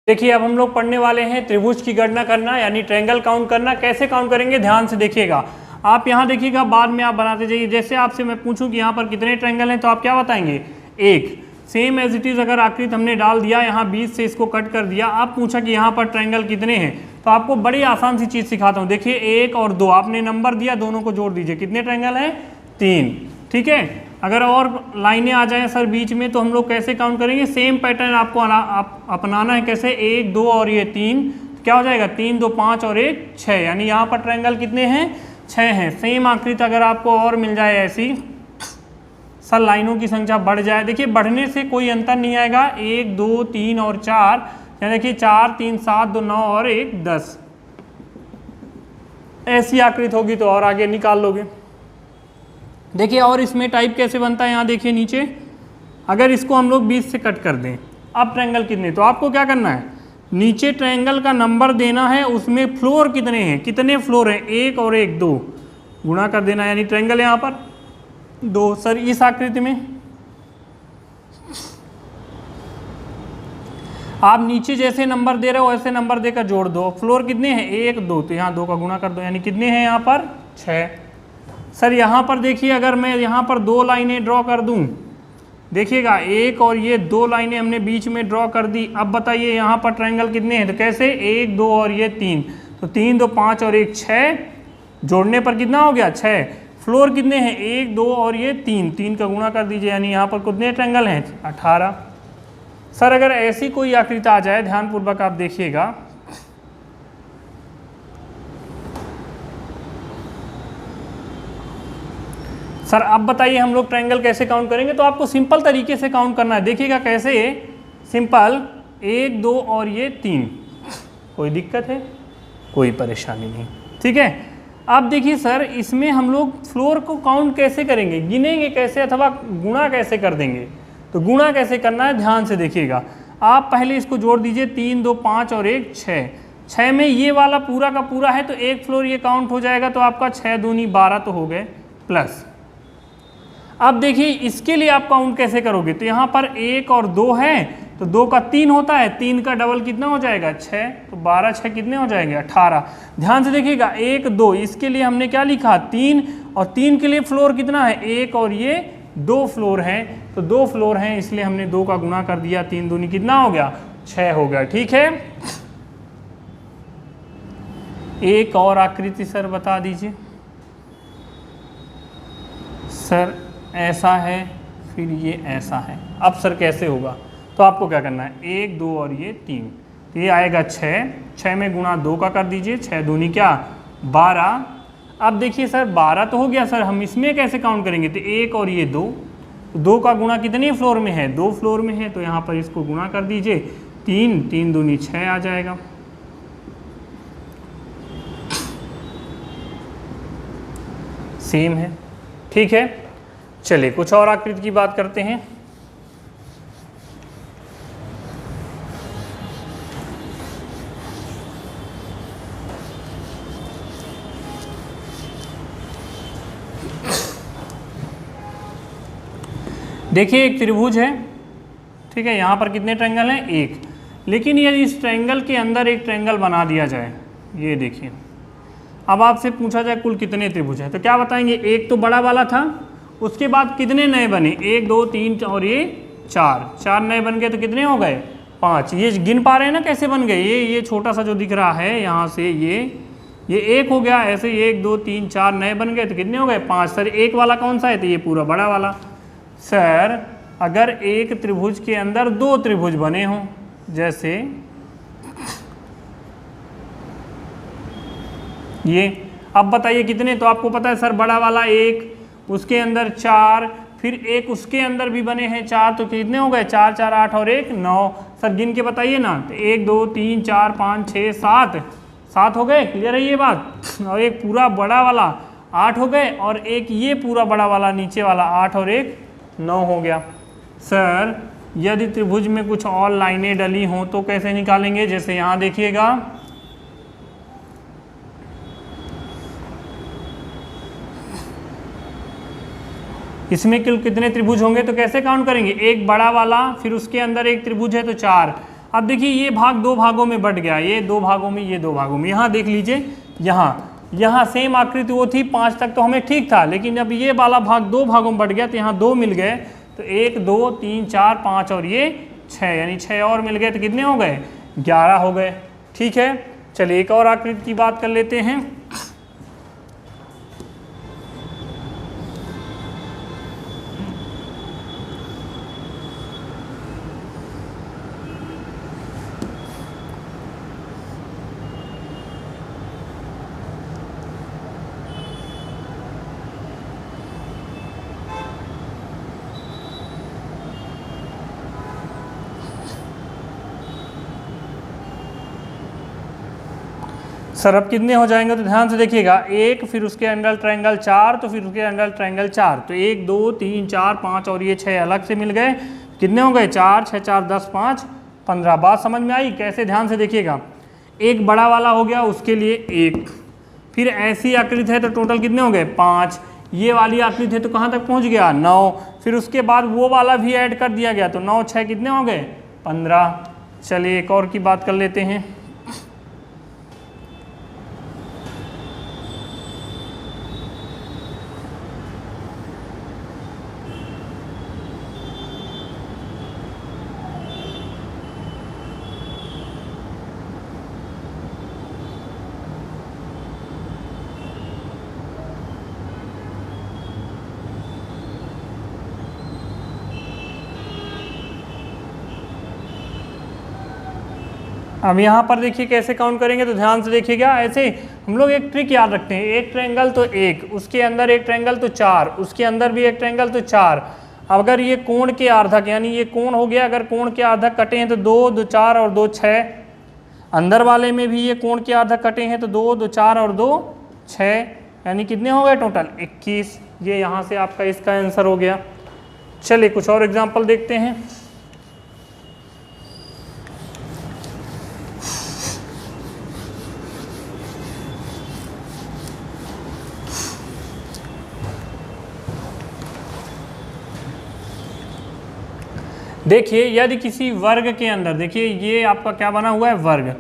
देखिए अब हम लोग पढ़ने वाले हैं त्रिभुज की गणना करना यानी ट्रायंगल काउंट करना। कैसे काउंट करेंगे ध्यान से देखिएगा। आप यहाँ देखिएगा, बाद में आप बनाते जाइए। जैसे आपसे मैं पूछूं कि यहाँ पर कितने ट्रायंगल हैं तो आप क्या बताएंगे? एक। सेम एज इट इज अगर आकृति हमने डाल दिया, यहाँ 20 से इसको कट कर दिया, आप पूछा कि यहाँ पर ट्रायंगल कितने हैं, तो आपको बड़ी आसान सी चीज़ सिखाता हूँ। देखिए 1 और 2 आपने नंबर दिया, दोनों को जोड़ दीजिए। कितने ट्रायंगल हैं? 3। ठीक है। अगर और लाइनें आ जाएं सर बीच में तो हम लोग कैसे काउंट करेंगे? सेम पैटर्न आपको अपनाना है। कैसे? 1 2 और ये 3, तो क्या हो जाएगा? 3 2 5 और 1 6, यानी यहाँ पर ट्रायंगल कितने हैं? 6 हैं। सेम आकृति अगर आपको और मिल जाए ऐसी, सर लाइनों की संख्या बढ़ जाए, देखिए बढ़ने से कोई अंतर नहीं आएगा। 1 2 3 और 4, यानी देखिए 4 3 7 2 9 और 1 10, ऐसी आकृति होगी तो और आगे निकाल लोगे। देखिए और इसमें टाइप कैसे बनता है, यहाँ देखिए नीचे, अगर इसको हम लोग 20 से कट कर दें, अब ट्रायंगल कितने, तो आपको क्या करना है, नीचे ट्रायंगल का नंबर देना है, उसमें फ्लोर कितने हैं, कितने फ्लोर हैं, 1 और 1 2, गुणा कर देना, यानी ट्रायंगल यहाँ पर 2। सर इस आकृति में आप नीचे जैसे नंबर दे रहे हो वैसे नंबर देकर जोड़ दो। फ्लोर कितने हैं? 1 2, तो यहाँ 2 का गुणा कर दो, यानी कितने हैं यहाँ पर? 6। सर यहाँ पर देखिए, अगर मैं यहाँ पर 2 लाइनें ड्रॉ कर दूँ, देखिएगा 1 और ये 2 लाइनें हमने बीच में ड्रॉ कर दी। अब बताइए यहाँ पर ट्रायंगल कितने हैं, तो कैसे? 1 2 और ये 3, तो 3 2 5 और 1 6, जोड़ने पर कितना हो गया? 6। फ्लोर कितने हैं? 1 2 और ये 3, 3 का गुणा कर दीजिए, यानी यहाँ पर कितने ट्रायंगल हैं? 18। सर अगर ऐसी कोई आकृति आ जाए, ध्यानपूर्वक आप देखिएगा, सर अब बताइए हम लोग ट्रायंगल कैसे काउंट करेंगे, तो आपको सिंपल तरीके से काउंट करना है। देखिएगा कैसे, सिंपल 1 2 और ये 3, कोई दिक्कत है? कोई परेशानी नहीं, ठीक है। अब देखिए सर इसमें हम लोग फ्लोर को काउंट कैसे करेंगे, गिनेंगे कैसे अथवा गुणा कैसे कर देंगे, तो गुणा कैसे करना है ध्यान से देखिएगा। आप पहले इसको जोड़ दीजिए, 3 2 5 और 1 6, 6 में ये वाला पूरा का पूरा है तो एक फ्लोर ये काउंट हो जाएगा, तो आपका 6 दूनी 12 तो हो गए प्लस। अब देखिए इसके लिए आप काउंट कैसे करोगे, तो यहाँ पर 1 और 2 है, तो 2 का 3 होता है, 3 का डबल कितना हो जाएगा? 6, तो 12 6 कितने हो जाएंगे? 18। ध्यान से देखिएगा 1 2, इसके लिए हमने क्या लिखा? 3, और 3 के लिए फ्लोर कितना है? 1 और ये 2 फ्लोर हैं, तो 2 फ्लोर हैं, इसलिए हमने 2 का गुणा कर दिया, 3 दूनी कितना हो गया? 6 हो गया, ठीक है। एक और आकृति सर बता दीजिए। सर ऐसा है, फिर ये ऐसा है, अब सर कैसे होगा, तो आपको क्या करना है, 1 2 और ये 3, तो ये आएगा 6, 6 में गुणा 2 का कर दीजिए, 6 दूनी क्या? 12। अब देखिए सर 12 तो हो गया, सर हम इसमें कैसे काउंट करेंगे, तो 1 और ये 2, 2 का गुणा कितने फ्लोर में है? 2 फ्लोर में है, तो यहाँ पर इसको गुणा कर दीजिए, 3 3 दूनी 6 आ जाएगा। सेम है, ठीक है। चलिए कुछ और आकृति की बात करते हैं। देखिए एक त्रिभुज है, ठीक है, यहाँ पर कितने ट्रायंगल हैं? 1। लेकिन यदि इस ट्रायंगल के अंदर एक ट्रायंगल बना दिया जाए, ये देखिए, अब आपसे पूछा जाए कुल कितने त्रिभुज हैं, तो क्या बताएंगे? एक तो बड़ा वाला था, उसके बाद कितने नए बने? 1 2 3 और ये 4 नए बन गए, तो कितने हो गए? 5। ये गिन पा रहे हैं ना कैसे बन गए? ये छोटा सा जो दिख रहा है यहाँ से, ये 1 हो गया, ऐसे 1 2 3 4 नए बन गए, तो कितने हो गए? 5। सर एक वाला कौन सा है, तो ये पूरा बड़ा वाला। सर अगर एक त्रिभुज के अंदर 2 त्रिभुज बने हों, जैसे ये, अब बताइए कितने, तो आपको पता है सर बड़ा वाला 1, उसके अंदर 4, फिर एक उसके अंदर भी बने हैं 4, तो कितने हो गए? 4 4 8 और 1 9। सर गिन के बताइए ना, तो 1 2 3 4 5 6 7 हो गए, क्लियर है ये बात। और एक पूरा बड़ा वाला 8 हो गए, और एक ये पूरा बड़ा वाला नीचे वाला 8 और 1 9 हो गया। सर यदि त्रिभुज में कुछ और लाइनें डली हों तो कैसे निकालेंगे? जैसे यहाँ देखिएगा, इसमें कुल कितने त्रिभुज होंगे, तो कैसे काउंट करेंगे? एक बड़ा वाला, फिर उसके अंदर एक त्रिभुज है तो 4, अब देखिए ये भाग दो भागों में बट गया, ये दो भागों में, ये दो भागों में। यहाँ देख लीजिए, यहाँ सेम आकृति वो थी 5 तक तो हमें ठीक था, लेकिन जब ये वाला भाग दो भागों में बट गया तो यहाँ 2 मिल गए, तो 1 2 3 4 5 और ये 6, यानी 6 और मिल गए तो कितने हो गए? 11 हो गए। ठीक है, चलिए एक और आकृति की बात कर लेते हैं। सर अब कितने हो जाएंगे? तो ध्यान से देखिएगा, 1 फिर उसके अंडर ट्रायंगल 4, तो फिर उसके अंडर ट्रायंगल 4, तो 1 2 3 4 5 और ये 6 अलग से मिल गए, कितने हो गए? 4 6 4 10 5 15। बात समझ में आई कैसे? ध्यान से देखिएगा, एक बड़ा वाला हो गया उसके लिए 1, फिर ऐसी आकृति है तो टोटल कितने हो गए? 5, ये वाली आकृति है तो कहाँ तक पहुँच गया? 9, फिर उसके बाद वो वाला भी ऐड कर दिया गया तो 9 6 कितने हो गए? 15। चलिए एक और की बात कर लेते हैं। अब यहाँ पर देखिए कैसे काउंट करेंगे, तो ध्यान से देखिएगा। ऐसे हम लोग एक ट्रिक याद रखते हैं, एक ट्रायंगल तो 1, उसके अंदर एक ट्रायंगल तो 4, उसके अंदर भी एक ट्रायंगल तो 4। अगर ये कोण के आर्धक, यानी ये कोण हो गया, अगर कोण के आर्धक कटे हैं तो 2 2 4 और 2 6, अंदर वाले में भी ये कोण के आर्धक कटे हैं तो 2 2 4 और 2 6, यानी कितने हो गए टोटल? 21। ये यहाँ से आपका इसका आंसर हो गया। चलिए कुछ और एग्जाम्पल देखते हैं। देखिए यदि किसी वर्ग के अंदर, देखिए ये आपका क्या बना हुआ है? वर्ग।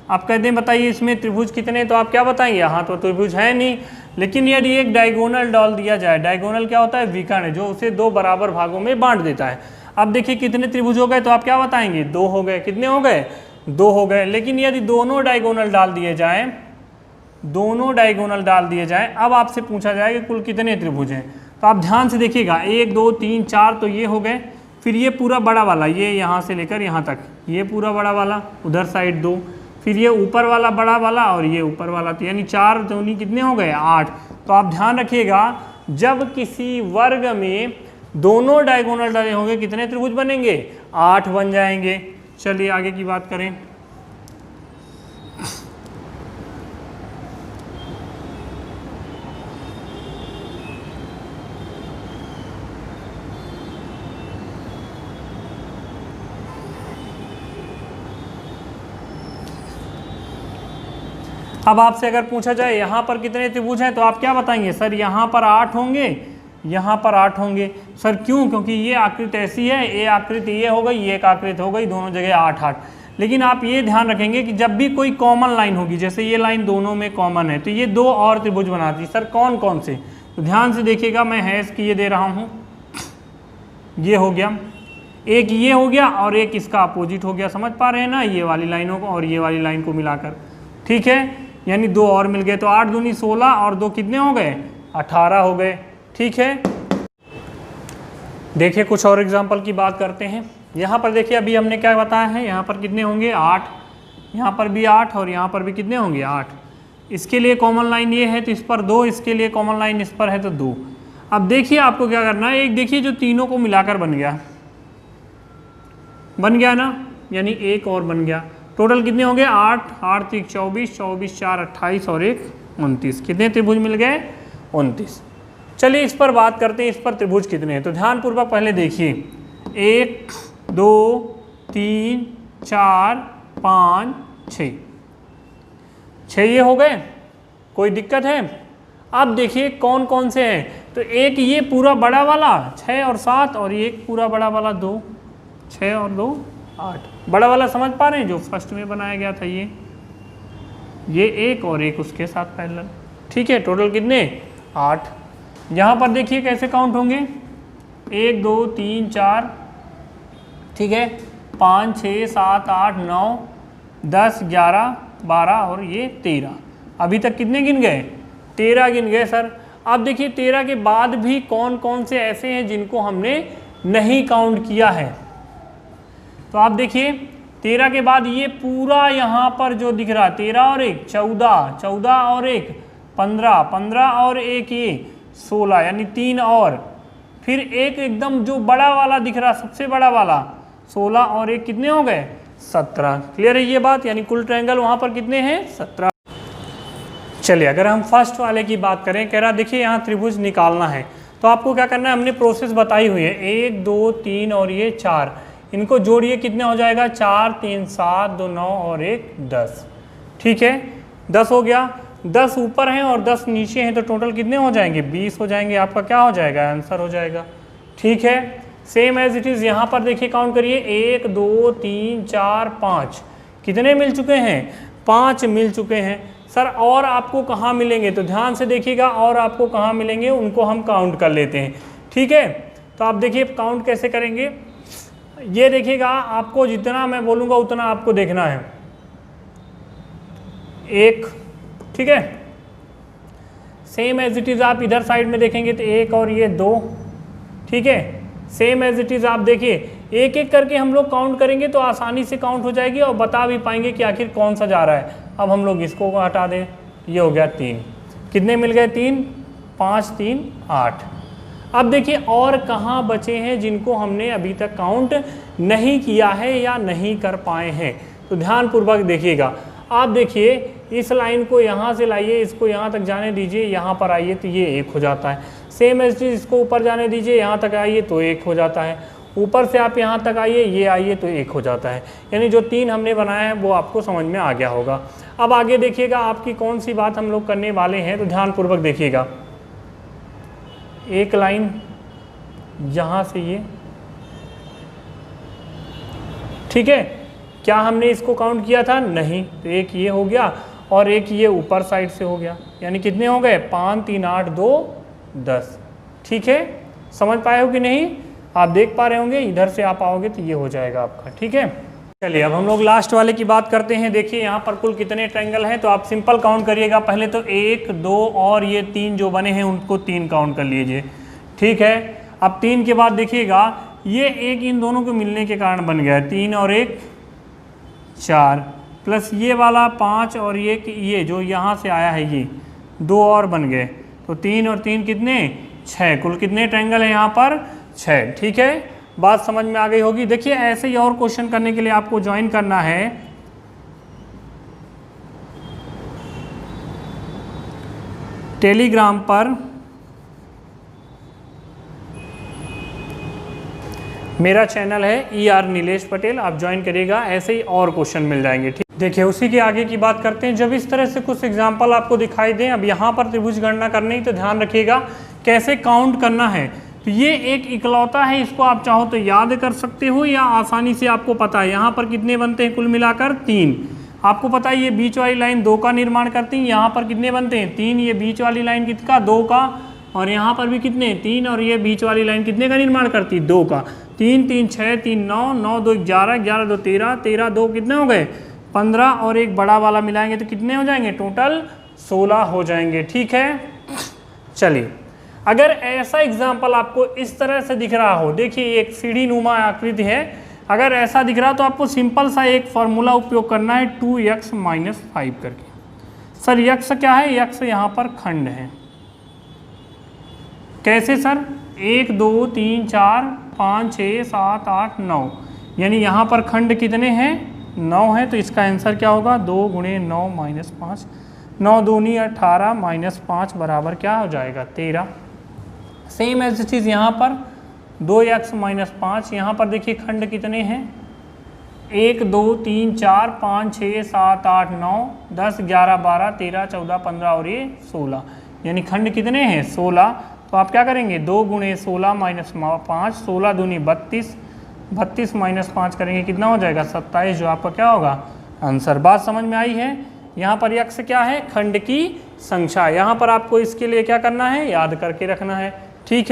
आप कहते हैं बताइए इसमें त्रिभुज कितने, तो आप क्या बताएंगे? यहाँ तो त्रिभुज है नहीं, लेकिन यदि एक डायगोनल डाल दिया जाए, डायगोनल क्या होता है? विकर्ण, जो उसे 2 बराबर भागों में बांट देता है। अब देखिए कितने त्रिभुज हो गए, तो आप क्या बताएंगे? 2 हो गए। कितने हो गए? 2 हो गए। लेकिन यदि दोनों डायगोनल डाल दिए जाए, दोनों डायगोनल डाल दिए जाए, अब आपसे पूछा जाए कि कुल कितने त्रिभुज हैं, तो आप ध्यान से देखिएगा, 1 2 3 4 तो ये हो गए, फिर ये पूरा बड़ा वाला, ये यहाँ से लेकर यहाँ तक, ये पूरा बड़ा वाला, उधर साइड 2, फिर ये ऊपर वाला बड़ा वाला और ये ऊपर वाला, तो यानी 4 दूनी कितने हो गए? 8। तो आप ध्यान रखिएगा, जब किसी वर्ग में दोनों डायगोनल डले होंगे कितने त्रिभुज बनेंगे? 8 बन जाएंगे। चलिए आगे की बात करें। अब आपसे अगर पूछा जाए यहाँ पर कितने त्रिभुज हैं, तो आप क्या बताएंगे? सर यहाँ पर 8 होंगे, यहाँ पर 8 होंगे। सर क्यों? क्योंकि ये आकृति ऐसी है, ये आकृति ये हो गई, ये एक आकृति हो गई, दोनों जगह 8 8। लेकिन आप ये ध्यान रखेंगे कि जब भी कोई कॉमन लाइन होगी, जैसे ये लाइन दोनों में कॉमन है, तो ये 2 और त्रिभुज बनाती है। सर कौन कौन से? तो ध्यान से देखिएगा, मैं हैश की ये दे रहा हूँ, ये हो गया, एक ये हो गया और एक इसका अपोजिट हो गया। समझ पा रहे हैं ना? ये वाली लाइनों को और ये वाली लाइन को मिलाकर, ठीक है, यानी 2 और मिल गए। तो 8 दूनी 16 और 2 कितने हो गए? 18 हो गए। ठीक है, देखिए कुछ और एग्जांपल की बात करते हैं। यहाँ पर देखिए अभी हमने क्या बताया है, यहाँ पर कितने होंगे? 8, यहाँ पर भी 8 और यहाँ पर भी कितने होंगे? 8। इसके लिए कॉमन लाइन ये है तो इस पर 2, इसके लिए कॉमन लाइन इस पर है तो 2। अब देखिए आपको क्या करना है, एक देखिए जो तीनों को मिलाकर बन गया ना, यानी एक और बन गया। टोटल कितने हो गए? 8 8 3 24 24 4 28 और 1 29। कितने त्रिभुज मिल गए? 29। चलिए इस पर बात करते हैं, इस पर त्रिभुज कितने हैं। तो ध्यानपूर्वक पहले देखिए, 1 2 3 4 5 6, 6 ये हो गए, कोई दिक्कत है? अब देखिए कौन कौन से हैं। तो एक ये पूरा बड़ा वाला 6 और 7 और एक पूरा बड़ा वाला 2, 6 और 2 8। बड़ा वाला समझ पा रहे हैं जो फर्स्ट में बनाया गया था, ये एक और एक उसके साथ पैरेलल। ठीक है, टोटल कितने 8। यहाँ पर देखिए कैसे काउंट होंगे, 1 2 3 4, ठीक है, 5 6 7 8 9 10 11 12 और ये 13। अभी तक कितने गिन गए, 13 गिन गए सर। अब देखिए 13 के बाद भी कौन कौन से ऐसे हैं जिनको हमने नहीं काउंट किया है। तो आप देखिए 13 के बाद ये पूरा यहाँ पर जो दिख रहा है 13 और 1 14, 14 और 1 15, 15 और 1 ये 16, यानी 3 और फिर एक एकदम जो बड़ा वाला दिख रहा सबसे बड़ा वाला 16 और 1 कितने हो गए 17। क्लियर है ये बात, यानी कुल ट्रायंगल वहाँ पर कितने हैं 17। चलिए अगर हम फर्स्ट वाले की बात करें, कह रहा देखिए यहाँ त्रिभुज निकालना है, तो आपको क्या करना है, हमने प्रोसेस बताई हुई है, 1 2 3 और ये 4, इनको जोड़िए कितने हो जाएगा 4 3 7 2 9 और 1 10। ठीक है 10 हो गया, 10 ऊपर हैं और 10 नीचे हैं, तो टोटल कितने हो जाएंगे 20 हो जाएंगे। आपका क्या हो जाएगा, आंसर हो जाएगा। ठीक है, सेम एज इट इज़ यहाँ पर देखिए काउंट करिए, 1 2 3 4 5, कितने मिल चुके हैं 5 मिल चुके हैं। सर और आपको कहाँ मिलेंगे, तो ध्यान से देखिएगा, और आपको कहाँ मिलेंगे उनको हम काउंट कर लेते हैं। ठीक है, तो आप देखिए काउंट कैसे करेंगे, ये देखिएगा, आपको जितना मैं बोलूँगा उतना आपको देखना है। 1, ठीक है, सेम एज इट इज़ आप इधर साइड में देखेंगे तो 1 और ये 2। ठीक है, सेम एज इट इज़ आप देखिए, एक एक करके हम लोग काउंट करेंगे तो आसानी से काउंट हो जाएगी और बता भी पाएंगे कि आखिर कौन सा जा रहा है। अब हम लोग इसको हटा दें, ये हो गया 3, कितने मिल गए 3 5 3 8। अब देखिए और कहाँ बचे हैं जिनको हमने अभी तक काउंट नहीं किया है या नहीं कर पाए हैं, तो ध्यानपूर्वक देखिएगा। आप देखिए इस लाइन को यहाँ से लाइए, इसको यहाँ तक जाने दीजिए, यहाँ पर आइए तो ये 1 हो जाता है। सेम एज चीज़ इसको ऊपर जाने दीजिए, यहाँ तक आइए तो 1 हो जाता है। ऊपर से आप यहाँ तक आइए, ये आइए तो 1 हो जाता है। यानी जो 3 हमने बनाया है वो आपको समझ में आ गया होगा। अब आगे देखिएगा आपकी कौन सी बात हम लोग करने वाले हैं, तो ध्यानपूर्वक देखिएगा। एक लाइन यहाँ से ये, ठीक है, क्या हमने इसको काउंट किया था, नहीं, तो एक ये हो गया और एक ये ऊपर साइड से हो गया, यानी कितने हो गए 5 3 8 2 10। ठीक है, समझ पाए हो कि नहीं, आप देख पा रहे होंगे, इधर से आप आओगे तो ये हो जाएगा आपका। ठीक है, चलिए अब हम लोग लास्ट वाले की बात करते हैं। देखिए यहाँ पर कुल कितने ट्रायंगल हैं, तो आप सिंपल काउंट करिएगा। पहले तो 1 2 और ये 3 जो बने हैं उनको 3 काउंट कर लीजिए। ठीक है, अब 3 के बाद देखिएगा ये एक इन दोनों को मिलने के कारण बन गया है, 3 और 1 4, प्लस ये वाला 5 और ये जो यहाँ से आया है ये 2 और बन गए, तो 3 और 3 कितने 6, कुल कितने ट्रायंगल है यहाँ पर 6। ठीक है, बात समझ में आ गई होगी। देखिए ऐसे ही और क्वेश्चन करने के लिए आपको ज्वाइन करना है टेलीग्राम पर, मेरा चैनल है ER नीलेश पटेल, आप ज्वाइन करिएगा, ऐसे ही और क्वेश्चन मिल जाएंगे। ठीक, देखिए उसी के आगे की बात करते हैं। जब इस तरह से कुछ एग्जांपल आपको दिखाई दें, अब यहाँ पर त्रिभुज गणना करनी, तो ध्यान रखिएगा कैसे काउंट करना है। तो ये एक इकलौता है, इसको आप चाहो तो याद कर सकते हो या आसानी से आपको पता है। यहाँ पर कितने बनते हैं कुल मिलाकर 3, आपको पता है ये बीच वाली लाइन 2 का निर्माण करती है। यहाँ पर कितने बनते हैं 3, ये बीच वाली लाइन कितना 2 का, और यहाँ पर भी कितने 3, और ये बीच वाली लाइन कितने का निर्माण करती है 2 का। 3 3 6 3 9 9 2 11 11 2 13 13 2 कितने हो गए 15, और एक बड़ा वाला मिलाएंगे तो कितने हो जाएंगे टोटल 16 हो जाएंगे। ठीक है, चलिए अगर ऐसा एग्जाम्पल आपको इस तरह से दिख रहा हो, देखिए एक सीढ़ी नुमा आकृति है, अगर ऐसा दिख रहा तो आपको सिंपल सा एक फॉर्मूला उपयोग करना है 2x - 5 करके। सर यक्ष क्या है, यक्ष यहाँ पर खंड है। कैसे सर, 1 2 3 4 5 6 7 8 9, यानी यहाँ पर खंड कितने हैं 9 है, तो इसका आंसर क्या होगा 2 × 9 - 5, 9 दूनी 18 -5 बराबर क्या हो जाएगा 13। सेम एज चीज़ यहाँ पर 2x - 5, यहाँ पर देखिए खंड कितने हैं 1 2 3 4 5 6 7 8 9 10 11 12 13 14 15 और ये 16, यानी खंड कितने हैं 16। तो आप क्या करेंगे 2 × 16 - 5, 16 दूनी 32, 32 माइनस 5 करेंगे कितना हो जाएगा 27, जो आपका क्या होगा आंसर। बात समझ में आई है। यहाँ पर यक्ष क्या है, खंड की संख्या। यहाँ पर आपको इसके लिए क्या करना है, याद करके रखना है। ठीक है।